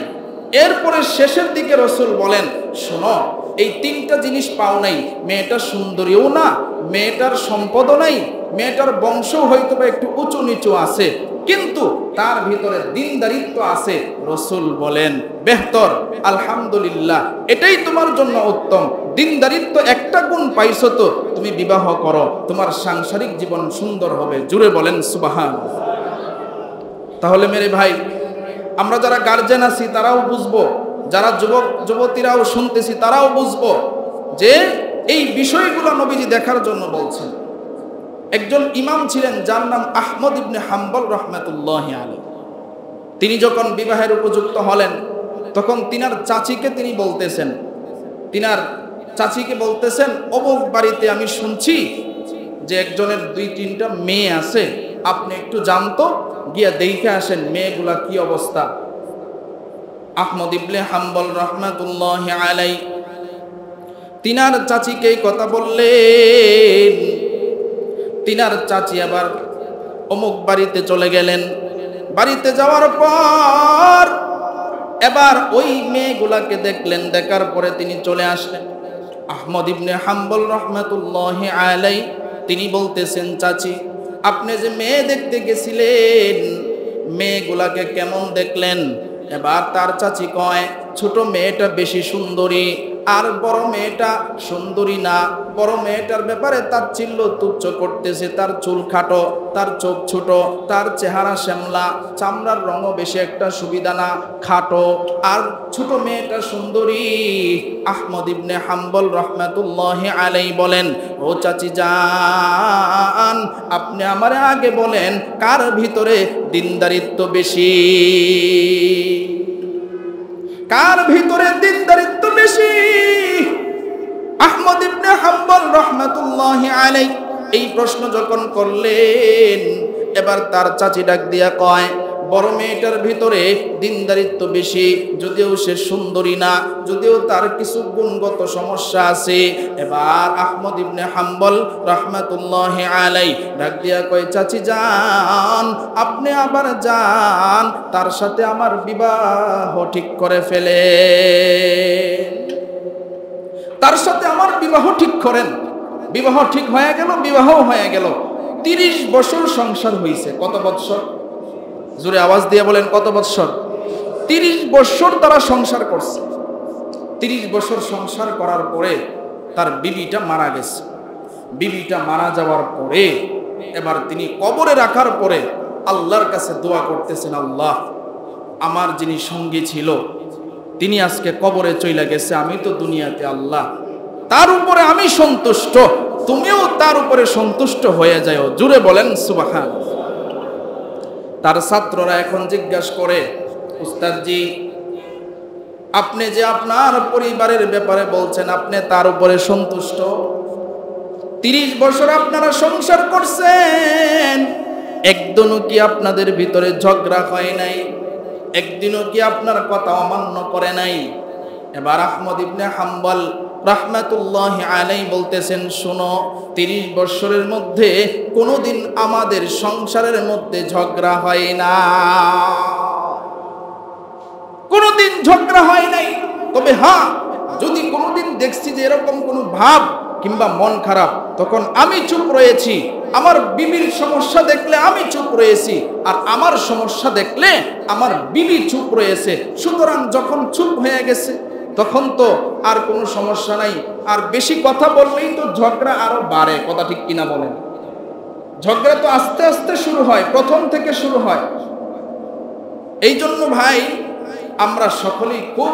এরপরে শেষের দিকে রাসূল বলেন, শোনো, এই তিনটা জিনিস পাও নাই, মেয়েটা সুন্দরীও না, মেয়েটার সম্পদও নাই, মেয়েটার বংশ হয়তো বা একটু উঁচু নিচু আছে, কিন্তু তার ভিতরে দিনদারিত্ব আছে, রাসূল বলেন বেহতর, আলহামদুলিল্লাহ, এটাই তোমার জন্য উত্তম। দিনদারিত্ব একটা গুণ পাইছো তো তুমি বিবাহ করো, তোমার সাংসারিক জীবন সুন্দর হবে। জুড়ে বলেন সুবহানাল্লাহ। তাহলে মেরে ভাই, আমরা যারা গার্জেন আছি তারাও বুঝবো, যারা যুবক যুবতীরাও শুনতেছি তারাও বুঝবো যে এই বিষয়গুলো নবীজি দেখার জন্য বলছেন। একজন ইমাম ছিলেন যার নাম আহমদ ইবনে হাম্বল রাহমাতুল্লাহি আলাইহি। তিনি যখন বিবাহের উপযুক্ত হলেন তখন তিনার চাচিকে তিনি বলতেছেন, তিনার চাচিকে বলতেছেন, অমুক বাড়িতে আমি শুনছি যে একজনের 2-3টা মেয়ে আছে, আপনি একটু জানতো, গিয়া দেখে আসেন মেয়েগুলা কি অবস্থা। আহমদ ইবনে হাম্বল রাহমাতুল্লাহি আলাইহি তিনার চাচিকে এই কথা বললেন। তিনার চাচি আবার অমুক বাড়িতে চলে গেলেন। বাড়িতে যাওয়ার পর এবার ওই মেয়েগুলাকে দেখলেন, দেখার পরে তিনি চলে আসলেন। আহমদ ইবনে হাম্বল রাহমাতুল্লাহি আলাইহি তিনি বলতেছেন, চাচি আপনি যে মেয়ে দেখতে গেছিলেন, মেয়েগুলাকে কেমন দেখলেন? এবার তার চাচি কয়, ছোট মেয়েটা বেশি সুন্দরী, আর বড় মেয়েটা সুন্দরী না। বড় মেয়েটার ব্যাপারে তাচ্ছিল্য তুচ্ছ করতেছে, তার চুল খাটো, তার চোখ ছোট, তার চেহারা শ্যামলা, চামড়ার রঙও বেশি একটা সুবিধা না, খাটো, আর ছোট মেয়েটা সুন্দরী। আহমদ ইবনে হাম্বল রাহমাতুল্লাহি আলাইহি বলেন, ও চাচি জান, আপনি আমারে আগে বলেন কার ভিতরে দিনদারিত্ব বেশি, কার ভিতরে দিনদারিত্ব বেশি? আহমদ ইবনে হাম্বল রাহমাতুল্লাহি আলাইহি এই প্রশ্ন যখন করলেন, এবার তার চাচি ডাক দিয়া কয়, বড় মেয়েটার ভিতরে দিনদারিত্ব বেশি, যদিও সে সুন্দরী না, যদিও তার কিছু গুণগত সমস্যা আছে। এবার আহমদ ইবনে হাম্বল রাহমাতুল্লাহি আলাইহি ডাক দিয়া কয়, চাচি যান, আপনি আবার যান, তার সাথে আমার বিবাহ ঠিক করে ফেলে, তার সাথে আমার বিবাহ ঠিক করেন। বিবাহ ঠিক হয়ে গেল, বিবাহ হয়ে গেল। 30 বছর সংসার হয়েছে। কত বৎসর? জোরে আওয়াজ দিয়ে বলেন, কত বৎসর? 30 বছর তারা সংসার করছে। 30 বছর সংসার করার পরে তার বিবিটা মারা গেছে। বিবিটা মারা যাওয়ার পরে এবার তিনি কবরে রাখার পরে আল্লাহর কাছে দোয়া করতেছেন, আল্লাহ, আমার যিনি সঙ্গী ছিল তিনি আজকে কবরে চলে গেছে, আমি তো দুনিয়াতে, আল্লাহ তার উপরে আমি সন্তুষ্ট, তুমিও তার উপরে সন্তুষ্ট হয়ে যাও। জুড়ে বলেন সুবহানাল্লাহ। তার ছাত্ররা এখন জিজ্ঞাসা করে, উস্তাদজি, আপনি যে আপনার পরিবারের ব্যাপারে বলছেন আপনি তার উপরে সন্তুষ্ট, 30 বছর আপনারা সংসার করছেন, একদিনও কি আপনাদের ভিতরে ঝগড়া হয় নাই? একদিনও কি আপনার কথা অমান্য করে নাই? এবার আহমদ ইবনে হাম্বল রাহমাতুল্লাহি আলাইহি বলতেছেন, শোনো, 30 বছরের মধ্যে কোনোদিন আমাদের সংসারের মধ্যে ঝগড়া হয় না, কোনোদিন ঝগড়া হয় নাই। তবে হ্যাঁ, যদি কোনোদিন দেখছি যে এরকম কোনো ভাব কিংবা মন খারাপ, তখন আমি চুপ রয়েছি। আমার বিবির সমস্যা দেখলে আমি চুপ রয়েছি, আর আমার সমস্যা দেখলে আমার বিবি চুপ রয়েছে। সুতরাং যখন চুপ হয়ে গেছে তখন তো আর কোনো সমস্যা নাই। আর বেশি কথা বললেই তো ঝগড়া আরো বাড়ে, কথা ঠিক কিনা বলেন? ঝগড়া তো আস্তে আস্তে শুরু হয়, প্রথম থেকে শুরু হয়। এই জন্য ভাই, আমরা সকলেই খুব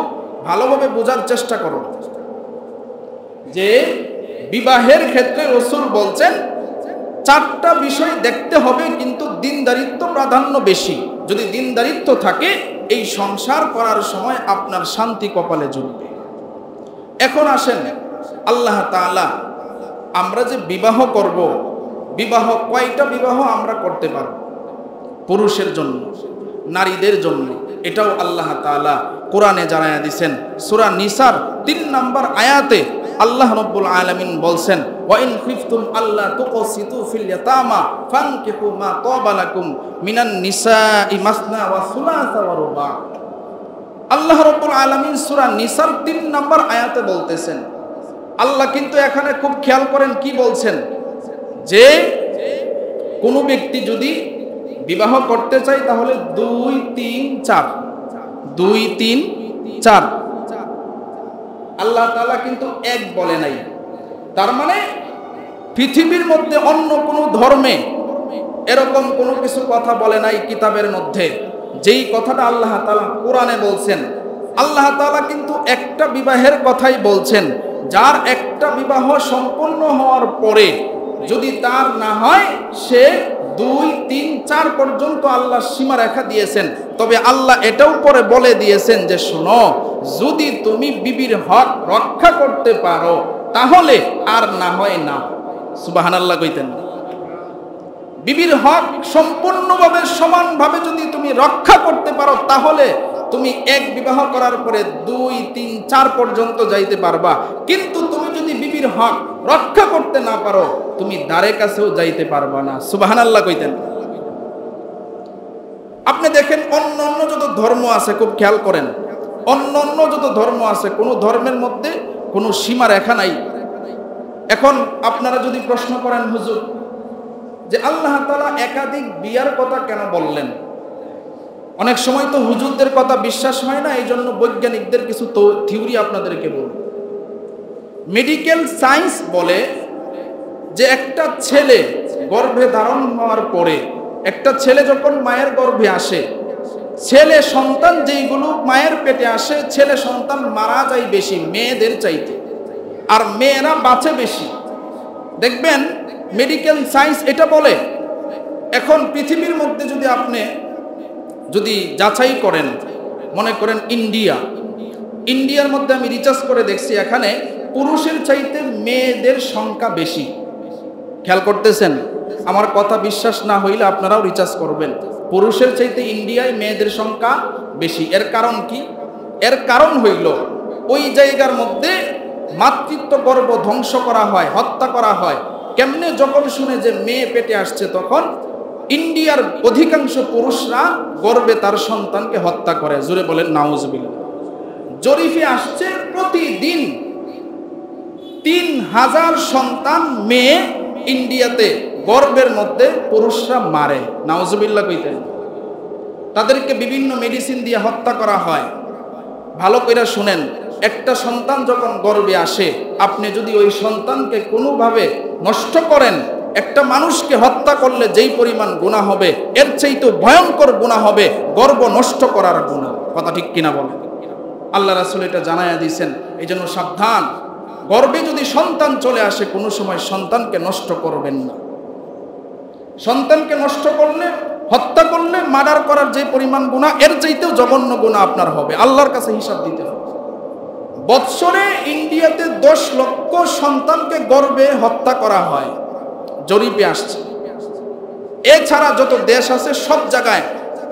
ভালোভাবে বোঝার চেষ্টা করব যে বিবাহের ক্ষেত্রে রাসূল বলছেন 4টা বিষয় দেখতে হবে, কিন্তু দিনদারিত্ব প্রাধান্য বেশি। যদি দিনদারিত্ব থাকে, এই সংসার করার সময় আপনার শান্তি কপালে জুটবে। এখন আসেন, আল্লাহ তাআলা আমরা যে বিবাহ করব, বিবাহ কয়টা বিবাহ আমরা করতে পারব? পুরুষের জন্য, নারীদের জন্য, এটাও আল্লাহ তাআলা কোরআনে জানায়া দিয়েছেন। সূরা নিসার 3 নম্বর আয়াতে আল্লাহ রাব্বুল আলামিন বলছেন, ওয়া ইন খিফতুম আল্লা তুকসিতু ফিল ইয়াতামা ফানকিহু মা তাবা লাকুম মিনান নিসাই মাসনা ওয়া সুলাসা ওয়া রুবা। আল্লাহ রাব্বুল আলামিন সূরা নিসার 3 নম্বর আয়াতে বলতেছেন, আল্লাহ কিন্তু এখানে খুব খেয়াল করেন কি বলছেন, যে কোনো ব্যক্তি যদি বিবাহ করতে চায় তাহলে 2, 3, 4, 2, 3, 4। আল্লাহ তাআলা কিন্তু এক বলে নাই। তার মানে পৃথিবীর মধ্যে অন্য কোনো ধর্মে এরকম কোনো কিছু কথা বলে নাই কিতাবের মধ্যে, যেই কথাটা আল্লাহ তাআলা কোরআনে বলছেন। আল্লাহ তাআলা কিন্তু একটা বিবাহের কথাই বলছেন, যার একটা বিবাহ সম্পন্ন হওয়ার পরে যদি তার না হয়, সে 2, 3, 4 পর্যন্ত আল্লাহ সীমা রেখা দিয়েছেন। তবে আল্লাহ এটাও পরে বলে দিয়েছেন যে শোনো, যদি তুমি বিবির হক রক্ষা করতে পারো তাহলে, আর না হয় না। সুবহানাল্লাহ কইতেন। বিবির হক সম্পূর্ণভাবে সমানভাবে যদি তুমি রক্ষা করতে পারো তাহলে তুমি এক বিবাহ করার পরে 2, 3, 4 পর্যন্ত যাইতে পারবা। কিন্তু তুমি যদি বিবির হক রক্ষা করতে না পারো, তুমি দ্বারে কাছেও যাইতে পারবা না। সুবহানাল্লাহ কইতেন। আপনি দেখেন অন্য অন্য যত ধর্ম আছে, খুব খেয়াল করেন, অন্য অন্য যত ধর্ম আছে, কোনো ধর্মের মধ্যে কোনো সীমা রেখা নাই। এখন আপনারা যদি প্রশ্ন করেন, হুজুর, যে আল্লাহ তাআলা একাধিক বিয়ার কথা কেন বললেন? অনেক সময় তো হুজুরদের কথা বিশ্বাস হয় না, এই জন্য বৈজ্ঞানিকদের কিছু থিওরি আপনাদেরকে বলব। মেডিকেল সায়েন্স বলে যে একটা ছেলে গর্ভে ধারণ হওয়ার পরে, একটা ছেলে যখন মায়ের গর্ভে আসে, ছেলে সন্তান যেইগুলো মায়ের পেটে আসে, ছেলে সন্তান মারা যায় বেশি মেয়েদের চাইতে, আর মেয়েরা বাঁচে বেশি। দেখবেন মেডিকেল সায়েন্স এটা বলে। এখন পৃথিবীর মধ্যে যদি আপনি যদি যাচাই করেন, মনে করেন ইন্ডিয়ার মধ্যে আমি রিসার্চ করে দেখছি, এখানে পুরুষের চাইতে মেয়েদের সংখ্যা বেশি। খেয়াল করতেছেন? আমার কথা বিশ্বাস না হইলে আপনারাও রিসার্চ করবেন। পুরুষের চাইতে ইন্ডিয়ায় মেয়েদের সংখ্যা বেশি। এর কারণ কি? এর কারণ হইল ওই জায়গার মধ্যে মাতৃত্ব গর্ভ ধ্বংস করা হয়, হত্যা করা হয়। কেমনে? যখন শুনে যে মেয়ে পেটে আসছে, তখন ইন্ডিয়ার অধিকাংশ পুরুষরা গর্ভে তার সন্তানকে হত্যা করে। জোরে বলেন নাউজুবিল্লাহ। জরিফে আসছে প্রতিদিন 3000 সন্তান মেয়ে ইন্ডিয়াতে গর্ভের মধ্যে পুরুষরা মারে। নাউজুবিল্লাহ কইতেন। তাদেরকে বিভিন্ন মেডিসিন দিয়ে হত্যা করা হয়। ভালো করে শুনেন, একটা সন্তান যখন গর্ভে আসে, আপনি যদি ওই সন্তানকে কোনোভাবে নষ্ট করেন, একটা মানুষকে হত্যা করলে যেই পরিমাণ গুনাহ হবে, এর চাইতে ভয়ঙ্কর গুনাহ হবে গর্ভ নষ্ট করার গুনাহ। কথা ঠিক কিনা বলেন? আল্লাহ রাসূল এটা জানায়া দিয়েছেন। এই জন্য সাবধান, গর্ভে যদি সন্তান চলে আসে, কোনো সময় সন্তানকে নষ্ট করবেন না। সন্তানকে নষ্ট করলে, হত্যা করলে, মার্ডার করার যে পরিমাণ গুনাহ, এর চাইতেও জঘন্য গুনাহ আপনার হবে। আল্লাহর কাছে হিসাব দিতে হবে। বৎসরে ইন্ডিয়াতে 10 লক্ষ সন্তানকে গর্ভে হত্যা করা হয়, জরিপে আসছে। এছাড়া যত দেশ আছে সব জায়গায়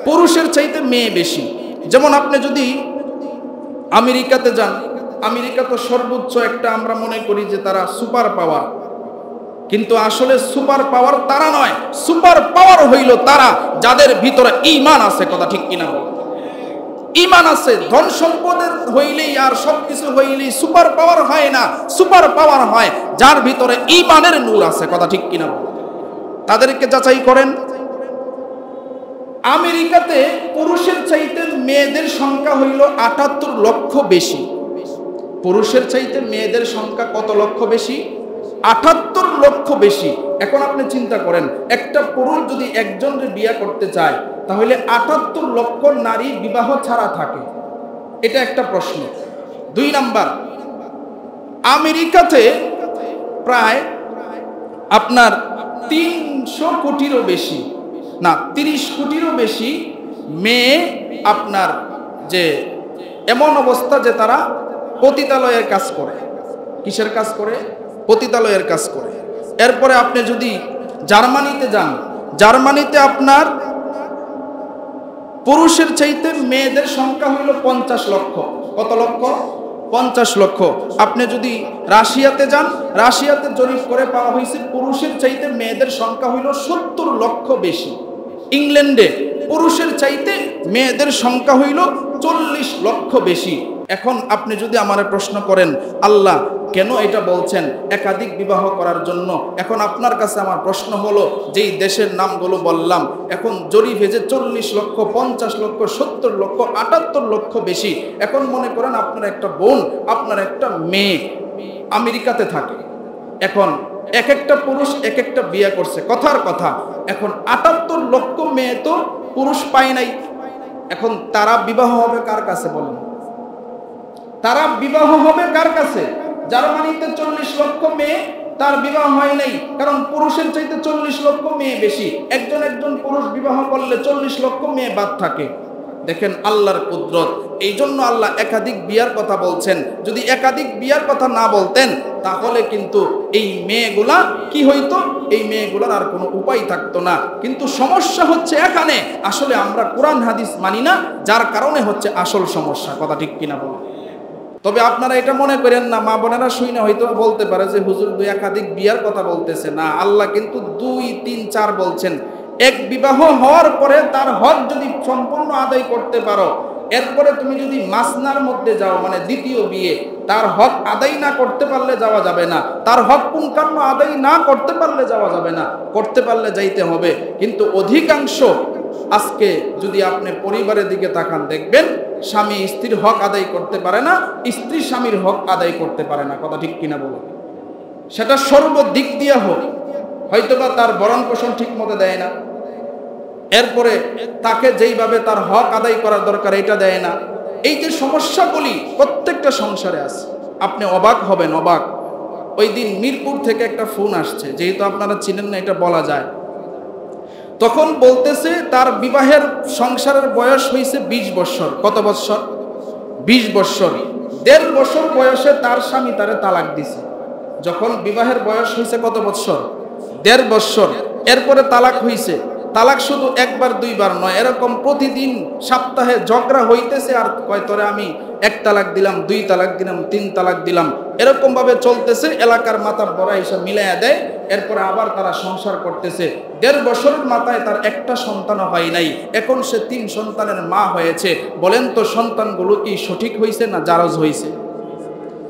পুরুষের চাইতে মেয়ে বেশি। যেমন আপনি যদি আমেরিকাতে যান, আমেরিকা তো সর্বোচ্চ একটা, আমরা মনে করি যে তারা সুপার পাওয়ার, কিন্তু আসলে সুপার পাওয়ার তারা নয়। সুপার পাওয়ার হইল তারা যাদের ভিতরে ঈমান আছে। কথা ঠিক কিনা? ঈমান আছে। ধন সম্পদের হইলেই আর সবকিছু হইলেই সুপার পাওয়ার হয় না। সুপার পাওয়ার হয় যার ভিতরে ঈমানের নূর আছে। কথা ঠিক কিনা? তাদেরকে যাচাই করেন। আমেরিকাতে পুরুষের চাইতে মেয়েদের সংখ্যা হইল 78 লক্ষ বেশি। পুরুষের চাইতে মেয়েদের সংখ্যা কত লক্ষ বেশি? 78 লক্ষ বেশি। এখন আপনি চিন্তা করেন, একটা পুরুষ যদি একজনকে বিয়ে করতে চায়, তাহলে 78 লক্ষ নারী বিবাহ ছাড়া থাকে। এটা একটা প্রশ্ন। 2 নাম্বার, আমেরিকাতে প্রায় আপনার 300 কোটিরও বেশি, না 30 কোটিরও বেশি মেয়ে আপনার যে এমন অবস্থা যে তারা পতিতালয়ের কাজ করে। কিসের কাজ করে? পতিতালয়ের কাজ করে। এরপরে আপনি যদি জার্মানিতে যান, জার্মানিতে আপনার পুরুষের চাইতে মেয়েদের সংখ্যা হইল 50 লক্ষ। কত লক্ষ? 50 লক্ষ। আপনি যদি রাশিয়াতে যান, রাশিয়াতে জরিপ করে পাওয়া হয়েছে পুরুষের চাইতে মেয়েদের সংখ্যা হইল 70 লক্ষ বেশি। ইংল্যান্ডে পুরুষের চাইতে মেয়েদের সংখ্যা হইল 40 লক্ষ বেশি। এখন আপনি যদি আমারে প্রশ্ন করেন, আল্লাহ কেন এটা বলছেন একাধিক বিবাহ করার জন্য। এখন আপনার কাছে আমার প্রশ্ন হলো, যেই দেশের নামগুলো বললাম, এখন জরিপ হয়েছে 40 লক্ষ, 50 লক্ষ, 70 লক্ষ, 78 লক্ষ বেশি। এখন মনে করেন আপনার একটা বোন, আপনার একটা মেয়ে আমেরিকাতে থাকে, এখন এক একটা পুরুষ এক একটা বিয়ে করছে, কথার কথা। এখন 78 লক্ষ মেয়ে তো পুরুষ পায় নাই। এখন তারা বিবাহ হবে কার কাছে বলেন? তারা বিবাহ হবে কার কাছে? জার্মানিতে 40 লক্ষ মেয়ে, তার বিবাহ হয় নাই, কারণ পুরুষের চাইতে 40 লক্ষ মেয়ে বেশি। একজন পুরুষ বিবাহ করলে 40 লক্ষ মেয়ে বাদ থাকে। দেখেন আল্লাহর কুদরত। এই জন্য আল্লাহ একাধিক বিয়ার কথা বলছেন। যদি একাধিক বিয়ার কথা না বলতেন তাহলে কিন্তু এই মেয়েগুলা কি হইতো? এই মেয়েগুলার আর কোনো উপায় থাকতো না। কিন্তু সমস্যা হচ্ছে এখানে, আসলে আমরা কোরআন হাদিস মানি না, যার কারণে হচ্ছে আসল সমস্যা। কথা ঠিক কিনা বলেন? তবে আপনারা এটা মনে করেন না, মা বোনেরা শুনে হয়তো বলতে পারে যে হুজুর দুই একাধিক বিয়ার কথা বলতেছে না। আল্লাহ কিন্তু 2, 3, 4 বলছেন। এক বিবাহ হওয়ার পরে তার হক যদি সম্পূর্ণ আদায় করতে পারো, এরপরে তুমি যদি মাসনার মধ্যে যাও, মানে দ্বিতীয় বিয়ে, তার হক আদায় না করতে পারলে যাওয়া যাবে না। তার হক পুঙ্খান্ন আদায় না করতে পারলে যাওয়া যাবে না, করতে পারলে যাইতে হবে। কিন্তু অধিকাংশ আজকে যদি আপনি পরিবারের দিকে তাকান, দেখবেন স্বামী স্ত্রীর হক আদায় করতে পারে না, স্ত্রী স্বামীর হক আদায় করতে পারে না। কথা ঠিক কিনা বলো? সেটা সর্বদিক দিয়ে হোক, হয়তোবা তার ভরণ পোষণ ঠিক মতো দেয় না, এরপরে তাকে যেইভাবে তার হক আদায় করার দরকার এটা দেয় না। এই যে সমস্যাগুলি প্রত্যেকটা সংসারে আছে, আপনি অবাক হবেন, অবাক। ওই দিন মিরপুর থেকে একটা ফোন আসছে, যেহেতু আপনারা চিনেন না এটা বলা যায়। তখন বলতেছে তার বিবাহের সংসারের বয়স হয়েছে 20 বছর। কত বছর? 20 বছর। 1.5 বছর বয়সে তার স্বামী তারে তালাক দিছে। যখন বিবাহের বয়স হয়েছে কত বছর? 1.5 বছর। এরপরে তালাক হয়েছে। তালাক শুধু একবার দুইবার নয়, এরকম প্রতিদিন সপ্তাহে ঝগড়া হইতেছে। আর কয় তোরে আমি 1 তালাক দিলাম, 2 তালাক দিলাম, 3 তালাক দিলাম, এরকম ভাবে চলতেছে। এলাকার মাথার বড়া হিসাব মিলাইয়া দেয়। এরপরে আবার তারা সংসার করতেছে। 1.5 বছরের মাথায় তার একটা সন্তানও হয় নাই, এখন সে 3 সন্তানের মা হয়েছে। বলেন তো সন্তানগুলো কি সঠিক হয়েছে না জারজ হয়েছে?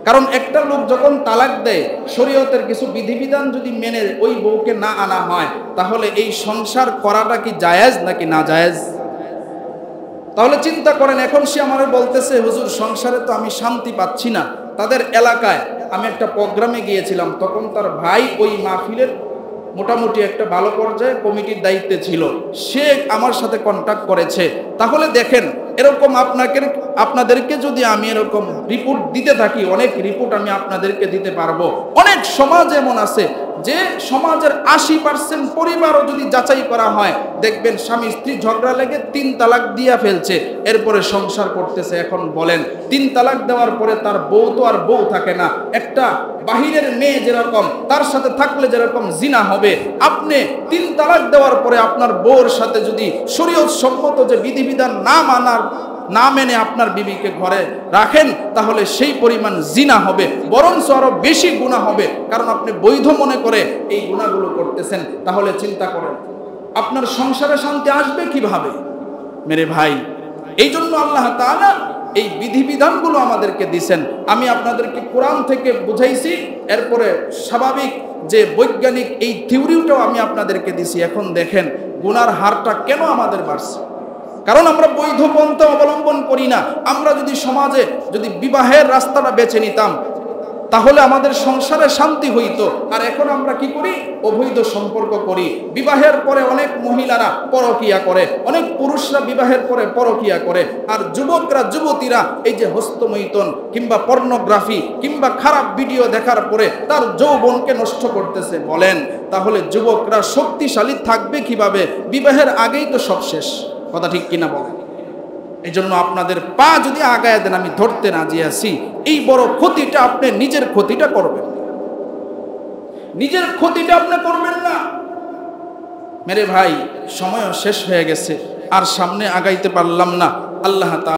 কারণ একটা লোক যখন তালাক দেয়, শরীয়তের কিছু বিধিবিধান যদি মেনে ওই বউকে না আনা হয়, তাহলে এই সংসার করাটা কি জায়েজ নাকি না জায়েজ? তাহলে চিন্তা করেন, এখন সে আমারে বলতেছে হুজুর সংসারে তো আমি শান্তি পাচ্ছি না। তাদের এলাকায় আমি একটা প্রোগ্রামে গিয়েছিলাম, তখন তার ভাই ওই মাহফিলের মোটামুটি একটা ভালো পর্যায়ে কমিটির দায়িত্বে ছিল। সে আমার সাথে কন্ট্যাক্ট করেছে। তাহলে দেখেন, এরকম আপনাদেরকে যদি আমি এরকম রিপোর্ট দিতে থাকি, অনেক রিপোর্ট আমি আপনাদেরকে দিতে পারবো। অনেক সমাজ এমন আছে যে সমাজের 80% পরিবারও যদি যাচাই করা হয়, দেখবেন স্বামী স্ত্রী ঝগড়া লেগে 3 তালাক দিয়া ফেলছে, এরপরে সংসার করতেছে। এখন বলেন, 3 তালাক দেওয়ার পরে তার বউ তো আর বউ থাকে না। একটা বাহিরের মেয়ে যেরকম, তার সাথে থাকলে যেরকম জিনা হবে, আপনি 3 তালাক দেওয়ার পরে আপনার বউর সাথে যদি শরীয়ত সম্মত যে বিধিবিধান না মেনে আপনার বিবিকে ঘরে রাখেন, তাহলে সেই পরিমাণ জিনা হবে, বরঞ্চ আরো বেশি গুনাহ হবে। কারণ আপনি বৈধ মনে করে এই গুনাহগুলো করতেছেন। তাহলে চিন্তা করেন আপনার সংসারে শান্তি আসবে কিভাবে মেরে ভাই? এই জন্য আল্লাহ তাআলা এই বিধিবিধানগুলো আমাদেরকে দিয়েছেন। আমি আপনাদেরকে কোরআন থেকে বুঝাইছি, এরপরে স্বাভাবিক যে বৈজ্ঞানিক এই থিওরিটাও আমি আপনাদেরকে দিছি। এখন দেখেন গুনার হারটা কেন আমাদের বাড়ছে। কারণ আমরা বৈধ পন্থা অবলম্বন করি না। আমরা যদি সমাজে যদি বিবাহের রাস্তাটা বেছে নিতাম, তাহলে আমাদের সংসারে শান্তি হইতো। আর এখন আমরা কি করি? অবৈধ সম্পর্ক করি। বিবাহের পরে অনেক মহিলারা পরকিয়া করে, অনেক পুরুষরা বিবাহের পরে পরকিয়া করে। আর যুবকরা যুবতীরা এই যে হস্তমৈথুন কিংবা পর্নোগ্রাফি কিংবা খারাপ ভিডিও দেখার পরে তার যৌবনকে নষ্ট করতেছে। বলেন তাহলে যুবকরা শক্তিশালী থাকবে কিভাবে? বিবাহের আগেই তো সব শেষ। কথা ঠিক কিনা বলেন? এই জন্য আপনাদের পা যদি আগায় দেন, আমি ধরতে রাজি আছি। এই বড় ক্ষতিটা আপনি নিজের ক্ষতিটা করবেন, নিজের ক্ষতিটা আপনি করবেন না মেরে ভাই। সময়ও শেষ হয়ে গেছে, আর সামনে আগাইতে পারলাম না। আল্লাহ তাআলা